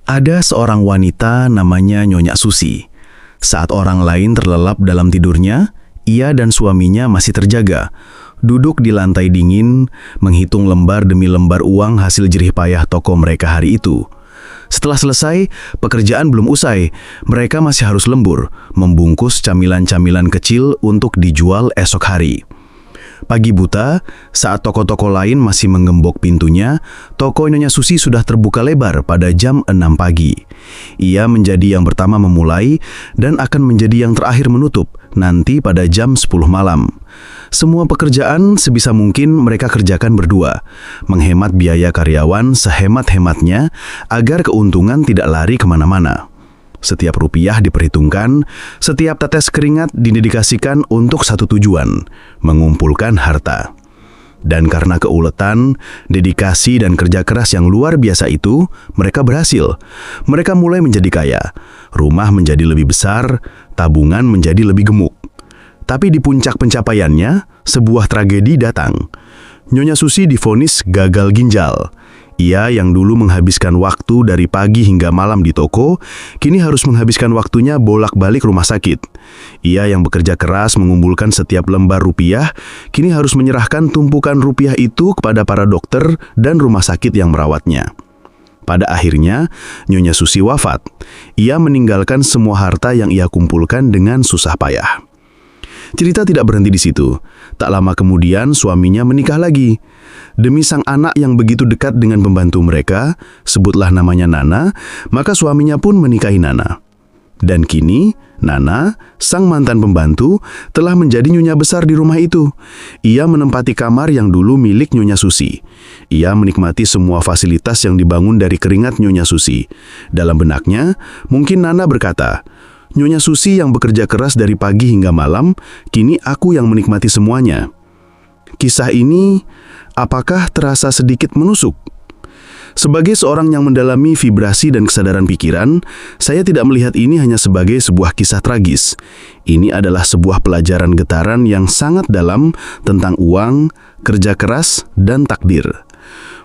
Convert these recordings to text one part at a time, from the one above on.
Ada seorang wanita namanya Nyonya Susi. Saat orang lain terlelap dalam tidurnya, ia dan suaminya masih terjaga. Duduk di lantai dingin, menghitung lembar demi lembar uang hasil jerih payah toko mereka hari itu. Setelah selesai, pekerjaan belum usai. Mereka masih harus lembur, membungkus camilan-camilan kecil untuk dijual esok hari. Pagi buta, saat toko-toko lain masih menggembok pintunya, toko Nyonya Susi sudah terbuka lebar pada jam 6 pagi. Ia menjadi yang pertama memulai dan akan menjadi yang terakhir menutup, nanti pada jam 10 malam. Semua pekerjaan sebisa mungkin mereka kerjakan berdua, menghemat biaya karyawan sehemat-hematnya agar keuntungan tidak lari kemana-mana. Setiap rupiah diperhitungkan, setiap tetes keringat didedikasikan untuk satu tujuan, mengumpulkan harta. Dan karena keuletan, dedikasi dan kerja keras yang luar biasa itu, mereka berhasil. Mereka mulai menjadi kaya, rumah menjadi lebih besar, tabungan menjadi lebih gemuk. Tapi di puncak pencapaiannya, sebuah tragedi datang. Nyonya Susi divonis gagal ginjal. Ia yang dulu menghabiskan waktu dari pagi hingga malam di toko, kini harus menghabiskan waktunya bolak-balik rumah sakit. Ia yang bekerja keras mengumpulkan setiap lembar rupiah, kini harus menyerahkan tumpukan rupiah itu kepada para dokter dan rumah sakit yang merawatnya. Pada akhirnya, Nyonya Susi wafat. Ia meninggalkan semua harta yang ia kumpulkan dengan susah payah. Cerita tidak berhenti di situ. Tak lama kemudian suaminya menikah lagi. Demi sang anak yang begitu dekat dengan pembantu mereka, sebutlah namanya Nana, maka suaminya pun menikahi Nana. Dan kini, Nana, sang mantan pembantu, telah menjadi nyonya besar di rumah itu. Ia menempati kamar yang dulu milik Nyonya Susi. Ia menikmati semua fasilitas yang dibangun dari keringat Nyonya Susi. Dalam benaknya, mungkin Nana berkata, "Nyonya Susi yang bekerja keras dari pagi hingga malam, kini aku yang menikmati semuanya." Kisah ini, apakah terasa sedikit menusuk? Sebagai seorang yang mendalami vibrasi dan kesadaran pikiran, saya tidak melihat ini hanya sebagai sebuah kisah tragis. Ini adalah sebuah pelajaran getaran yang sangat dalam tentang uang, kerja keras, dan takdir.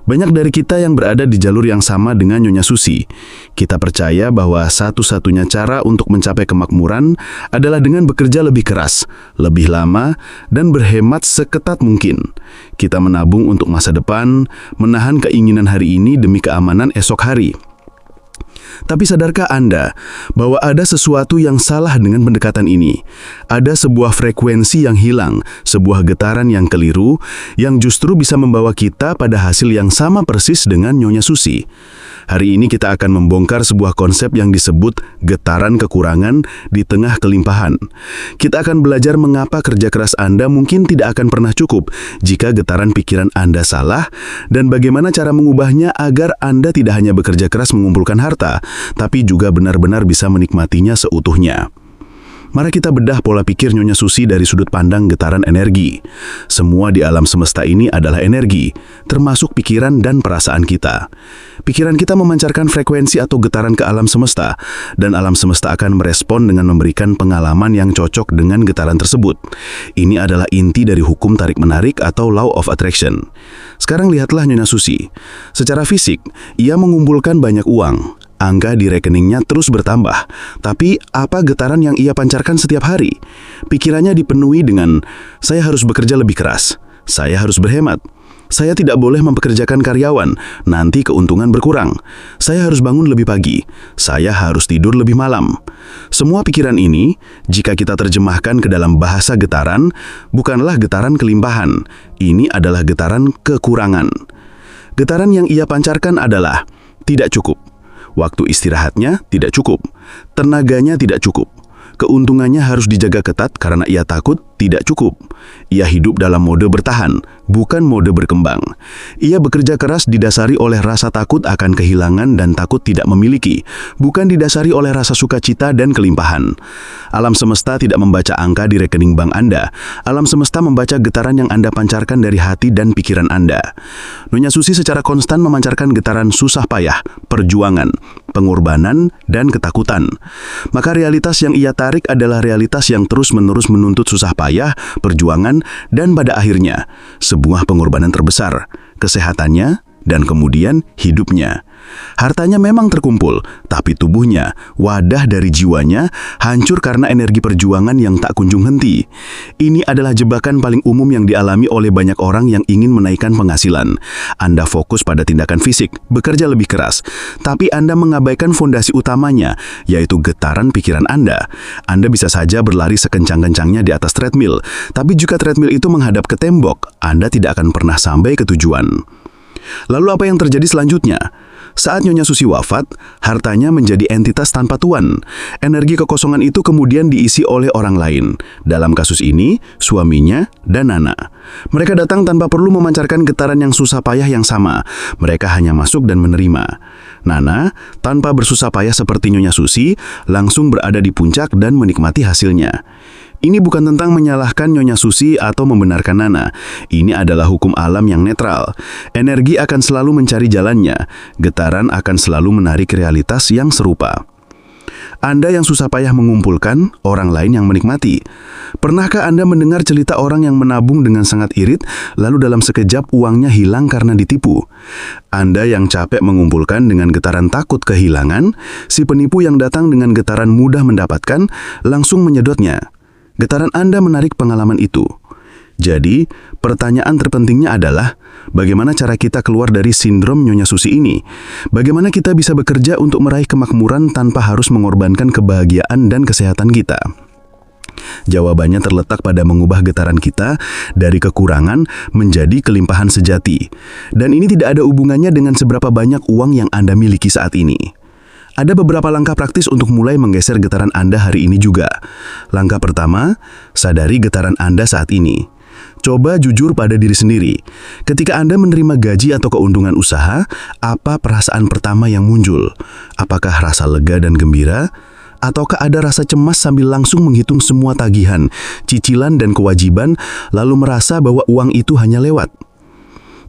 Banyak dari kita yang berada di jalur yang sama dengan Nyonya Susi. Kita percaya bahwa satu-satunya cara untuk mencapai kemakmuran adalah dengan bekerja lebih keras, lebih lama, dan berhemat seketat mungkin. Kita menabung untuk masa depan, menahan keinginan hari ini demi keamanan esok hari. Tapi sadarkah Anda bahwa ada sesuatu yang salah dengan pendekatan ini? Ada sebuah frekuensi yang hilang, sebuah getaran yang keliru, yang justru bisa membawa kita pada hasil yang sama persis dengan Nyonya Susi. Hari ini kita akan membongkar sebuah konsep yang disebut getaran kekurangan di tengah kelimpahan. Kita akan belajar mengapa kerja keras Anda mungkin tidak akan pernah cukup jika getaran pikiran Anda salah, dan bagaimana cara mengubahnya agar Anda tidak hanya bekerja keras mengumpulkan harta, tapi juga benar-benar bisa menikmatinya seutuhnya. Mari kita bedah pola pikir Nyonya Susi dari sudut pandang getaran energi. Semua di alam semesta ini adalah energi, termasuk pikiran dan perasaan kita. Pikiran kita memancarkan frekuensi atau getaran ke alam semesta, dan alam semesta akan merespon dengan memberikan pengalaman yang cocok dengan getaran tersebut. Ini adalah inti dari hukum tarik-menarik atau law of attraction. Sekarang lihatlah Nyonya Susi. Secara fisik, ia mengumpulkan banyak uang. Angka di rekeningnya terus bertambah, tapi apa getaran yang ia pancarkan setiap hari? Pikirannya dipenuhi dengan, saya harus bekerja lebih keras, saya harus berhemat, saya tidak boleh mempekerjakan karyawan, nanti keuntungan berkurang, saya harus bangun lebih pagi, saya harus tidur lebih malam. Semua pikiran ini, jika kita terjemahkan ke dalam bahasa getaran, bukanlah getaran kelimpahan, ini adalah getaran kekurangan. Getaran yang ia pancarkan adalah, tidak cukup. Waktu istirahatnya tidak cukup, tenaganya tidak cukup, keuntungannya harus dijaga ketat karena ia takut tidak cukup. Ia hidup dalam mode bertahan, bukan mode berkembang. Ia bekerja keras didasari oleh rasa takut akan kehilangan dan takut tidak memiliki, bukan didasari oleh rasa sukacita dan kelimpahan. Alam semesta tidak membaca angka di rekening bank Anda. Alam semesta membaca getaran yang Anda pancarkan dari hati dan pikiran Anda. Nyonya Susi secara konstan memancarkan getaran susah payah, perjuangan, pengorbanan, dan ketakutan. Maka realitas yang ia tarik adalah realitas yang terus-menerus menuntut susah payah, perjuangan, dan pada akhirnya sebuah pengorbanan terbesar, kesehatannya, dan kemudian hidupnya. Hartanya memang terkumpul, tapi tubuhnya, wadah dari jiwanya, hancur karena energi perjuangan yang tak kunjung henti. Ini adalah jebakan paling umum yang dialami oleh banyak orang yang ingin menaikkan penghasilan. Anda fokus pada tindakan fisik, bekerja lebih keras, tapi Anda mengabaikan fondasi utamanya, yaitu getaran pikiran Anda. Anda bisa saja berlari sekencang-kencangnya di atas treadmill, tapi jika treadmill itu menghadap ke tembok, Anda tidak akan pernah sampai ke tujuan. Lalu apa yang terjadi selanjutnya? Saat Nyonya Susi wafat, hartanya menjadi entitas tanpa tuan. Energi kekosongan itu kemudian diisi oleh orang lain. Dalam kasus ini, suaminya dan Nana. Mereka datang tanpa perlu memancarkan getaran yang susah payah yang sama. Mereka hanya masuk dan menerima. Nana, tanpa bersusah payah seperti Nyonya Susi, langsung berada di puncak dan menikmati hasilnya. Ini bukan tentang menyalahkan Nyonya Susi atau membenarkan Nana. Ini adalah hukum alam yang netral. Energi akan selalu mencari jalannya. Getaran akan selalu menarik realitas yang serupa. Anda yang susah payah mengumpulkan, orang lain yang menikmati. Pernahkah Anda mendengar cerita orang yang menabung dengan sangat irit, lalu dalam sekejap uangnya hilang karena ditipu? Anda yang capek mengumpulkan dengan getaran takut kehilangan, si penipu yang datang dengan getaran mudah mendapatkan, langsung menyedotnya. Getaran Anda menarik pengalaman itu. Jadi, pertanyaan terpentingnya adalah, bagaimana cara kita keluar dari sindrom Nyonya Susi ini? Bagaimana kita bisa bekerja untuk meraih kemakmuran tanpa harus mengorbankan kebahagiaan dan kesehatan kita? Jawabannya terletak pada mengubah getaran kita dari kekurangan menjadi kelimpahan sejati. Dan ini tidak ada hubungannya dengan seberapa banyak uang yang Anda miliki saat ini. Ada beberapa langkah praktis untuk mulai menggeser getaran Anda hari ini juga. Langkah pertama, sadari getaran Anda saat ini. Coba jujur pada diri sendiri. Ketika Anda menerima gaji atau keuntungan usaha, apa perasaan pertama yang muncul? Apakah rasa lega dan gembira? Ataukah ada rasa cemas sambil langsung menghitung semua tagihan, cicilan dan kewajiban, lalu merasa bahwa uang itu hanya lewat?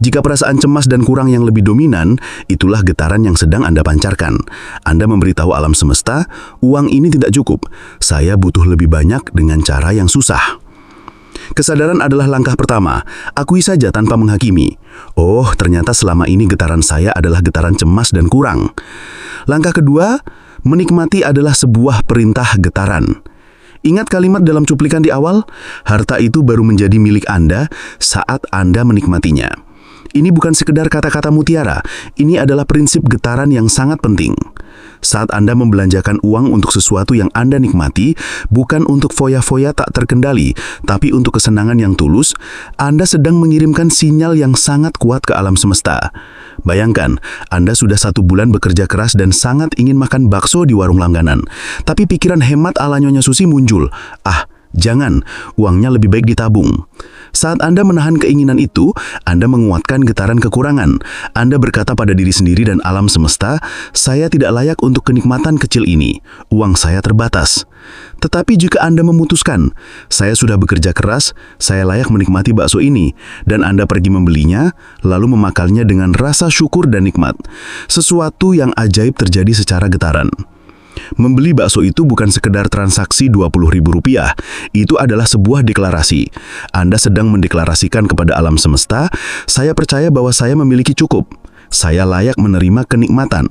Jika perasaan cemas dan kurang yang lebih dominan, itulah getaran yang sedang Anda pancarkan. Anda memberitahu alam semesta, uang ini tidak cukup. Saya butuh lebih banyak dengan cara yang susah. Kesadaran adalah langkah pertama. Akui saja tanpa menghakimi. Oh, ternyata selama ini getaran saya adalah getaran cemas dan kurang. Langkah kedua, menikmati adalah sebuah perintah getaran. Ingat kalimat dalam cuplikan di awal? Harta itu baru menjadi milik Anda saat Anda menikmatinya. Ini bukan sekedar kata-kata mutiara, ini adalah prinsip getaran yang sangat penting. Saat Anda membelanjakan uang untuk sesuatu yang Anda nikmati, bukan untuk foya-foya tak terkendali, tapi untuk kesenangan yang tulus, Anda sedang mengirimkan sinyal yang sangat kuat ke alam semesta. Bayangkan, Anda sudah 1 bulan bekerja keras dan sangat ingin makan bakso di warung langganan, tapi pikiran hemat ala Nyonya Susi muncul. Jangan, uangnya lebih baik ditabung. Saat Anda menahan keinginan itu, Anda menguatkan getaran kekurangan. Anda berkata pada diri sendiri dan alam semesta, saya tidak layak untuk kenikmatan kecil ini. Uang saya terbatas. Tetapi jika Anda memutuskan, saya sudah bekerja keras, saya layak menikmati bakso ini, dan Anda pergi membelinya, lalu memakannya dengan rasa syukur dan nikmat. Sesuatu yang ajaib terjadi secara getaran. Membeli bakso itu bukan sekedar transaksi Rp20.000, itu adalah sebuah deklarasi. Anda sedang mendeklarasikan kepada alam semesta, saya percaya bahwa saya memiliki cukup. Saya layak menerima kenikmatan.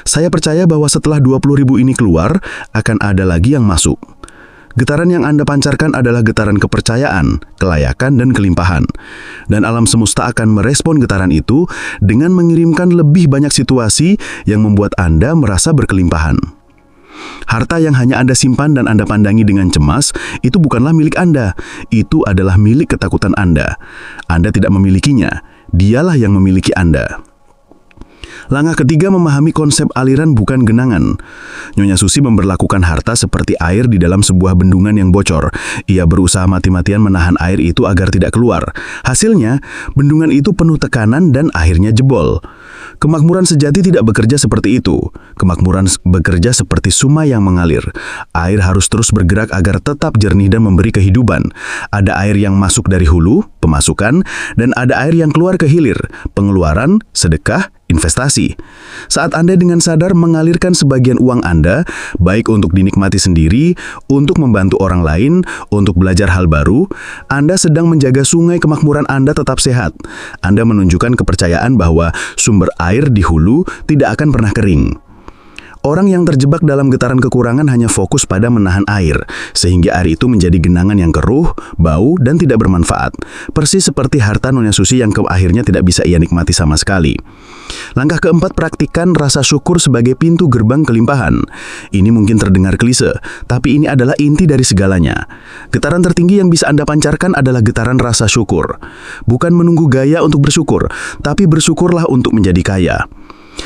Saya percaya bahwa setelah 20.000 ini keluar, akan ada lagi yang masuk. Getaran yang Anda pancarkan adalah getaran kepercayaan, kelayakan, dan kelimpahan. Dan alam semesta akan merespon getaran itu dengan mengirimkan lebih banyak situasi yang membuat Anda merasa berkelimpahan. Harta yang hanya Anda simpan dan Anda pandangi dengan cemas, itu bukanlah milik Anda. Itu adalah milik ketakutan Anda. Anda tidak memilikinya, dialah yang memiliki Anda. Langkah ketiga, memahami konsep aliran bukan genangan. Nyonya Susi memperlakukan harta seperti air di dalam sebuah bendungan yang bocor. Ia berusaha mati-matian menahan air itu agar tidak keluar. Hasilnya, bendungan itu penuh tekanan dan akhirnya jebol. Kemakmuran sejati tidak bekerja seperti itu. Kemakmuran bekerja seperti sungai yang mengalir. Air harus terus bergerak agar tetap jernih dan memberi kehidupan. Ada air yang masuk dari hulu, pemasukan, dan ada air yang keluar ke hilir, pengeluaran, sedekah, investasi. Saat Anda dengan sadar mengalirkan sebagian uang Anda, baik untuk dinikmati sendiri, untuk membantu orang lain, untuk belajar hal baru, Anda sedang menjaga sungai kemakmuran Anda tetap sehat. Anda menunjukkan kepercayaan bahwa sumber air di hulu tidak akan pernah kering. Orang yang terjebak dalam getaran kekurangan hanya fokus pada menahan air, sehingga air itu menjadi genangan yang keruh, bau, dan tidak bermanfaat. Persis seperti harta Nyonya Susi yang akhirnya tidak bisa ia nikmati sama sekali. Langkah keempat, praktikkan rasa syukur sebagai pintu gerbang kelimpahan. Ini mungkin terdengar klise, tapi ini adalah inti dari segalanya. Getaran tertinggi yang bisa Anda pancarkan adalah getaran rasa syukur. Bukan menunggu gaya untuk bersyukur, tapi bersyukurlah untuk menjadi kaya.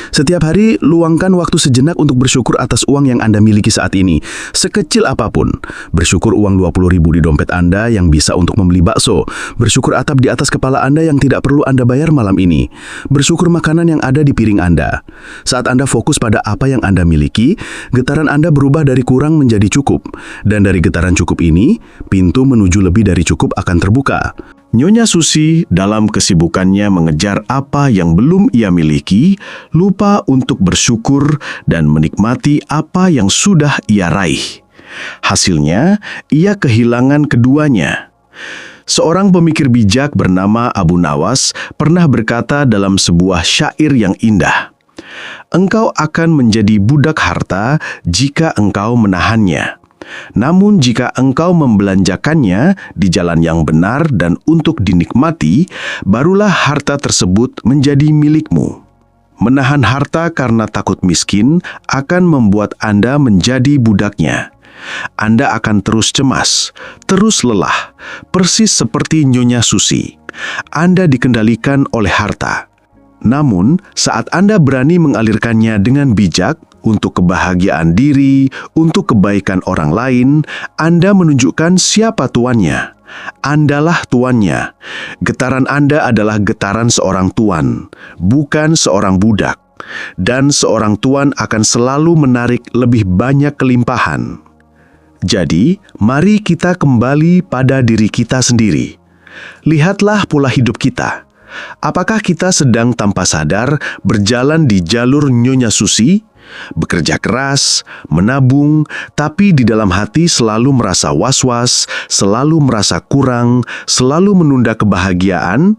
Setiap hari, luangkan waktu sejenak untuk bersyukur atas uang yang Anda miliki saat ini, sekecil apapun. Bersyukur uang 20.000 di dompet Anda yang bisa untuk membeli bakso. Bersyukur atap di atas kepala Anda yang tidak perlu Anda bayar malam ini. Bersyukur makanan yang ada di piring Anda. Saat Anda fokus pada apa yang Anda miliki, getaran Anda berubah dari kurang menjadi cukup. Dan dari getaran cukup ini, pintu menuju lebih dari cukup akan terbuka. Nyonya Susi dalam kesibukannya mengejar apa yang belum ia miliki, lupa untuk bersyukur dan menikmati apa yang sudah ia raih. Hasilnya, ia kehilangan keduanya. Seorang pemikir bijak bernama Abu Nawas pernah berkata dalam sebuah syair yang indah, "Engkau akan menjadi budak harta jika engkau menahannya. Namun jika engkau membelanjakannya di jalan yang benar dan untuk dinikmati, barulah harta tersebut menjadi milikmu." Menahan harta karena takut miskin akan membuat Anda menjadi budaknya. Anda akan terus cemas, terus lelah, persis seperti Nyonya Susi. Anda dikendalikan oleh harta. Namun, saat Anda berani mengalirkannya dengan bijak, untuk kebahagiaan diri, untuk kebaikan orang lain, Anda menunjukkan siapa tuannya. Andalah tuannya. Getaran Anda adalah getaran seorang tuan, bukan seorang budak. Dan seorang tuan akan selalu menarik lebih banyak kelimpahan. Jadi, mari kita kembali pada diri kita sendiri. Lihatlah pola hidup kita. Apakah kita sedang tanpa sadar berjalan di jalur Nyonya Susi? Bekerja keras, menabung, tapi di dalam hati selalu merasa was-was, selalu merasa kurang, selalu menunda kebahagiaan?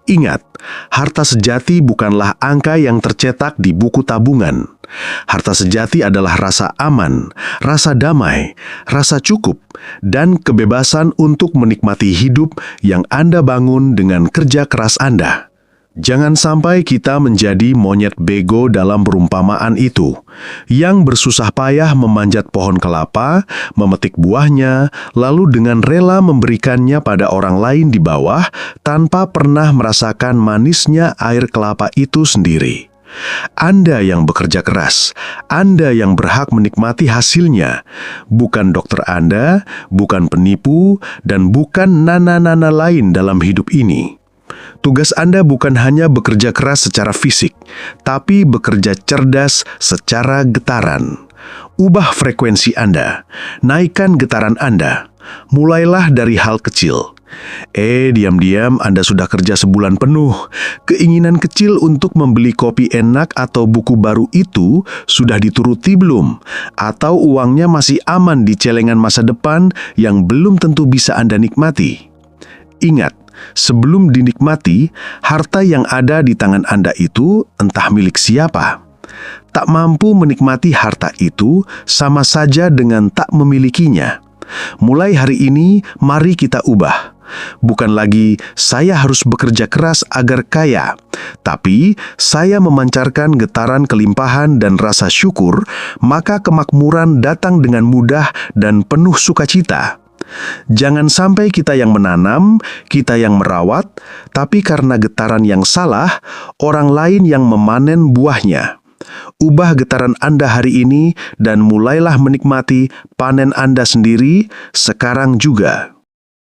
Ingat, harta sejati bukanlah angka yang tercetak di buku tabungan. Harta sejati adalah rasa aman, rasa damai, rasa cukup, dan kebebasan untuk menikmati hidup yang Anda bangun dengan kerja keras Anda. Jangan sampai kita menjadi monyet bego dalam perumpamaan itu, yang bersusah payah memanjat pohon kelapa, memetik buahnya, lalu dengan rela memberikannya pada orang lain di bawah, tanpa pernah merasakan manisnya air kelapa itu sendiri. Anda yang bekerja keras, Anda yang berhak menikmati hasilnya, bukan dokter Anda, bukan penipu, dan bukan nana-nana lain dalam hidup ini. Tugas Anda bukan hanya bekerja keras secara fisik, tapi bekerja cerdas secara getaran. Ubah frekuensi Anda, naikkan getaran Anda. Mulailah dari hal kecil. Diam-diam Anda sudah kerja sebulan penuh. Keinginan kecil untuk membeli kopi enak atau buku baru itu sudah dituruti belum? Atau uangnya masih aman di celengan masa depan yang belum tentu bisa Anda nikmati? Ingat, sebelum dinikmati, harta yang ada di tangan Anda itu entah milik siapa. Tak mampu menikmati harta itu sama saja dengan tak memilikinya. Mulai hari ini, mari kita ubah. Bukan lagi saya harus bekerja keras agar kaya, tapi saya memancarkan getaran kelimpahan dan rasa syukur, maka kemakmuran datang dengan mudah dan penuh sukacita. Jangan sampai kita yang menanam, kita yang merawat, tapi karena getaran yang salah, orang lain yang memanen buahnya. Ubah getaran Anda hari ini dan mulailah menikmati panen Anda sendiri sekarang juga.